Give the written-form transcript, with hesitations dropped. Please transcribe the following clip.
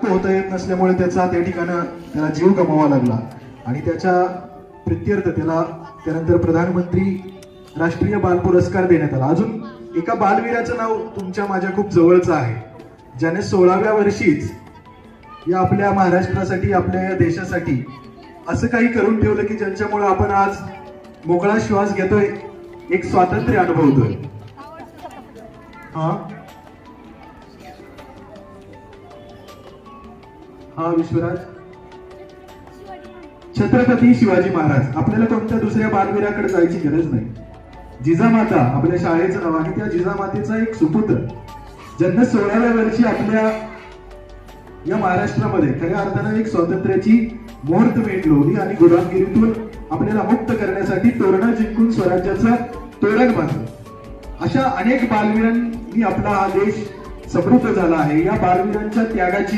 पोहता येत नसल्यामुळे त्याचा त्या ठिकाणी त्याला जीव गमवावा लागला आणि त्याच्या प्रित्यर्थ त्याला त्यानंतर प्रधानमंत्री राष्ट्रीय बाल पुरस्कार देण्यात आला. अजून एका बालवीराचं नाव तुमच्या माझ्या खूप जवळचं आहे, ज्याने 16व्या वर्षीच या आपल्या महाराष्ट्रासाठी, आपल्या या देशासाठी असं काही करून ठेवलं की ज्यांच्यामुळे आपण आज मोकळा श्वास घेतोय, एक स्वातंत्र्य अनुभवतोय. हा विश्वराज, छत्रपती शिवाजी महाराज. आपल्याला कोणत्या दुसऱ्या बालवीराकडे जायची गरज नाही. जिजामाता आपल्या शाळेचं नाव आहे, त्या जिजामातेचा एक सुपुत्र ज्यांना 16व्या वर्षी आपल्या या महाराष्ट्रामध्ये खऱ्या अर्थानं एक स्वातंत्र्याची मुहूर्तमेढ लावली आणि गुलामगिरीतून आपल्याला मुक्त करण्यासाठी तोरणा जिंकून स्वराज्याचा तोरण बांधलं. अशा अनेक बालवीरांनी आपला हा देश समृद्ध झाला आहे. या बालवीरांच्या त्यागाची